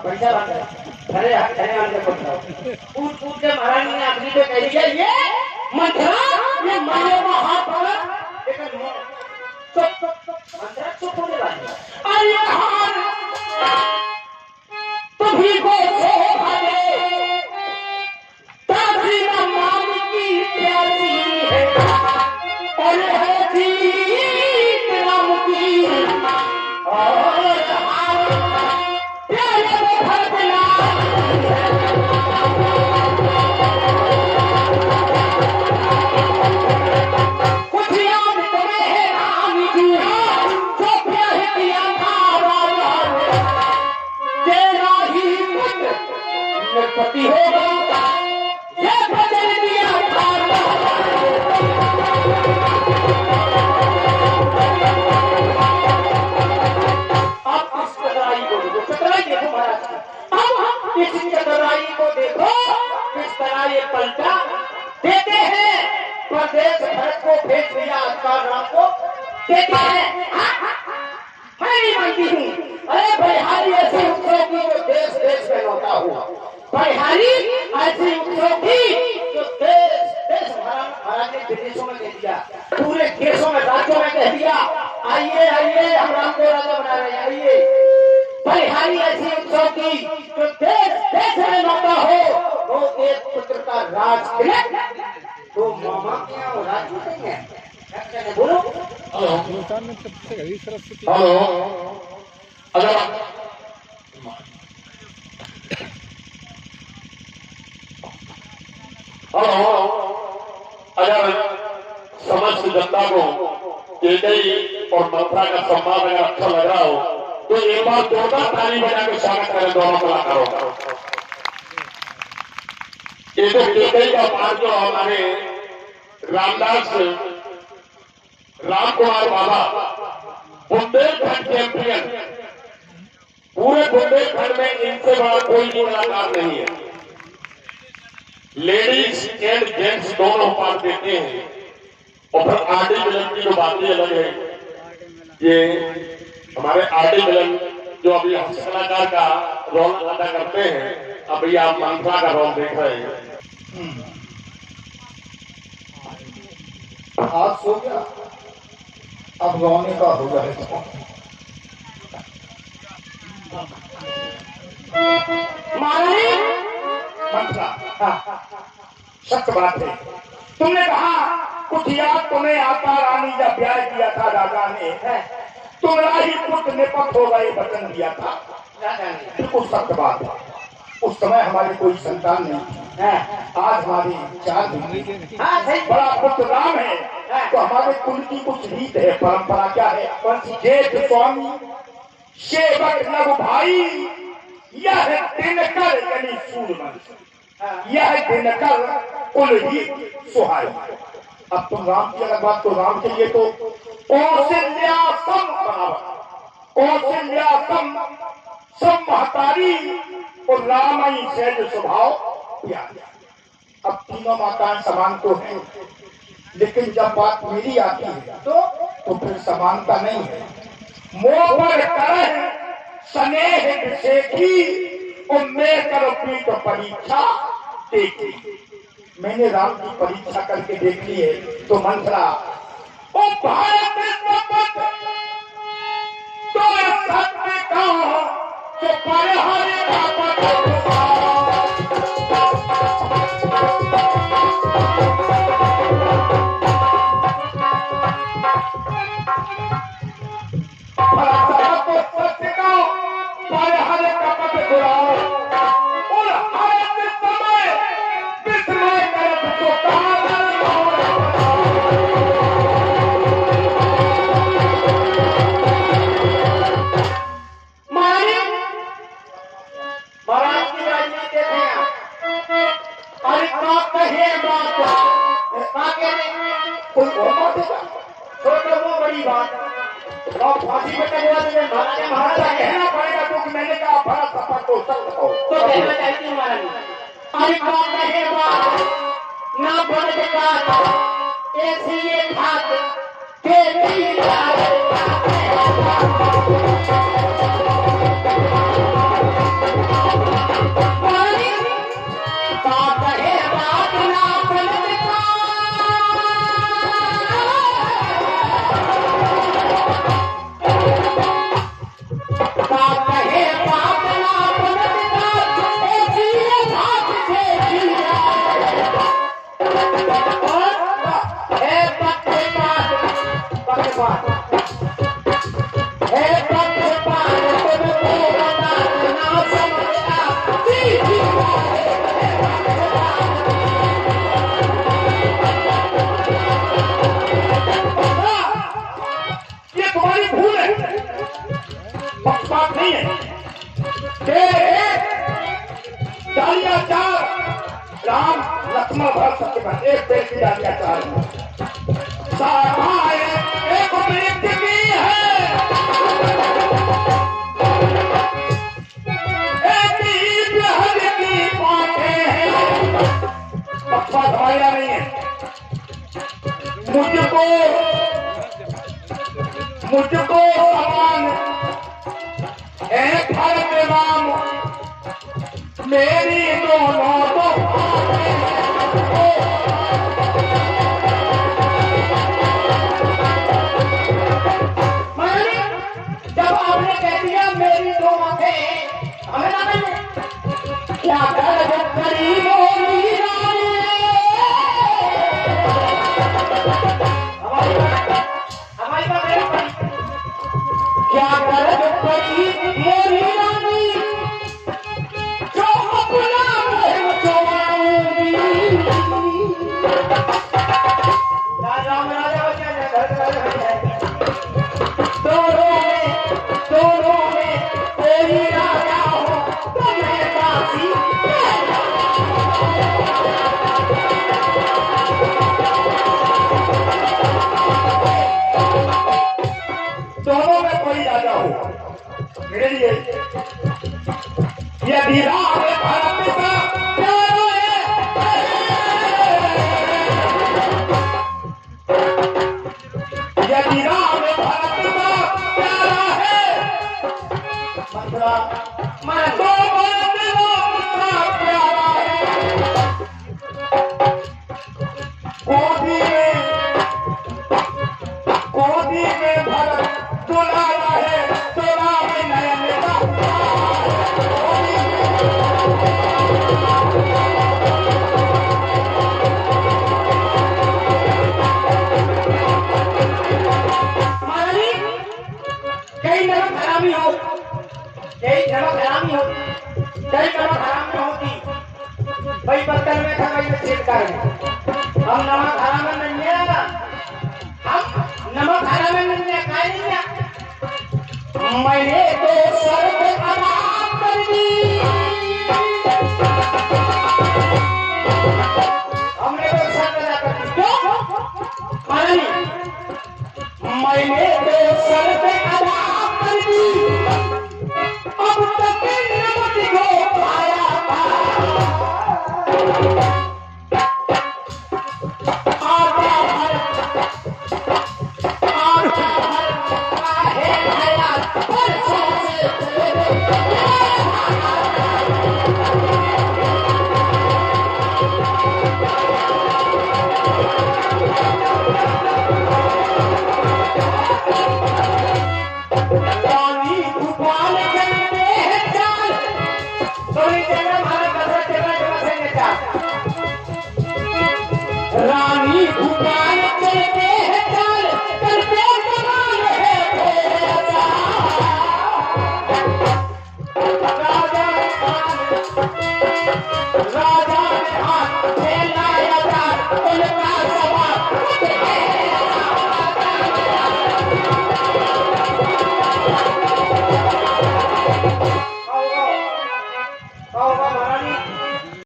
पैसा बात है अरे अरे वाले को पूछ पूछ के महारानी ने आखिरी पे कह दिया ये मंत्रा ये मारे में हाथ डाला लेकिन चुप मंत्रा चुप होने वाली अरे हार तुम्ही को छो भागे ताजी ना मान की प्यासी है और है जीत नाम की और पति होगा ये बदल दिया आप इस चतुराई को देखो चतुराई देखो महाराज अब इस चतुराई को देखो किस तरह ये पलटा देते हैं प्रदेश भरत को भेज दिया अवतार राम को देते हैं मैं नहीं मानती हूँ अरे बिहारी ऐसे उत्सव की जो देश देश में होता हुआ बिहारी ऐसी उत्सव की जो देश देश महाराज ने विदेशों में कह दिया पूरे देशों में राज्यों में कह दिया आइए आइए हम राम को राजा बना रहे हैं आइए बिहारी ऐसी उत्सव की जो देश देश में होता हो वो एक पुत्र का राज करे तो मामा क्या हो राज नहीं है बोलो हेलो अगर अगर समस्त जनता को केकई और मथुरा का सम्मान अगर अच्छा लग रहा हो तो एक बार जोरदार ताली बजा के स्वागत करें दोनों कलाकारों का। ये तो केकई का पाठ जो हमारे रामदास राम कुमार बाबा बुंदेलखंड चैंपियन पूरे बुंदेलखंड में इनसे बड़ा कोई कलाकार नहीं है। लेडीज एंड जेंट्स दोनों पार्ट देते हैं और फिर आरडी मिलन की जो बातें अलग है ये हमारे आरडी मिलन जो अभी हास्य कलाकार का रोल अदा करते हैं अभी आप मंत्रा का रोल देख रहे हैं। आज सो गया अब रोने का हो जाएगा मंत्रा सत्य बात है तुमने कहा कुछ याद तुम्हें आता रानी जब ब्याह किया था राजा ने तुम्हारा ही पुत्र निपट होगा ये वचन दिया था बिल्कुल सत्य बात है। उस समय हमारी कोई संतान नहीं थी आज हमारी 4 बड़ा पुत्र राम है तो हमारे कुल की कुछ रीत है परंपरा क्या है जेठ स्वामी सेवक लघु भाई यह दिनकर यानी सूर्यवंश यह दिनकर कुल ही सुहाई। अब तुम राम की अलग बात तो राम के लिए तो कौशल्यासम कौशल्यासम सब महतारी और रामई से जो स्वभाव अब तीनों माताएं समान तो है लेकिन जब बात मेरी आती है तो फिर समानता नहीं है। मोह पर करह स्नेह विषेखी और मैं करो पीठ परीक्षा देखी। मैंने राम की परीक्षा करके देख ली है तो मंत्रा ओ भारत तो सत्य कहो तो पर हरे फांसी पे टंगवा देंगे महाराजा कहना पड़ेगा क्योंकि मैंने कहा बड़ा सफर तो सब बताओ तो कहना चाहती हूँ महारानी अरे बात कहे बात ना बढ़ बात ऐसी ये बात तेरी बात डालियां चार राम लक्ष्मण भरत शत्रुघ्न एक पेड़ की डालियां चार शाखाएं एक वृक्ष की है एक ही हर की पाते हैं पक्षपात हमारा नहीं है मुझको समान एक फल के नाम मेरी दोनों तो जब आपने कह दिया मेरी दो आंखें हमें ना क्या कर करीब हमारी बात क्या कर करी मोरी रानी जो अपना राम राजा दोनों में कोई राजा हो तो मैं काशी दोनों में कोई राजा हो मेरे लिए यदि राम भरत का प्यारा है यदि राम भरत का प्यारा है मैं तो भरत का प्यारा है गोदी में भरत दुलारा है तो राम नयन का कई नमक हरामी हो कई नमक हरामी होती कई नमक हराम में होती भाई बर्तन में था भाई छेद कर हम नमक हराम में नहीं है हम नमक हराम में नहीं है काय नहीं है मैंने तो सर पे आराम कर दी हमने तो सर पे कर दी क्यों मैंने तो सर पे आराम कर दी अब तक नमक को पाया रानी भूपाल चलते हैं चाल करते कमाल है राजा ने हाथ फैलाया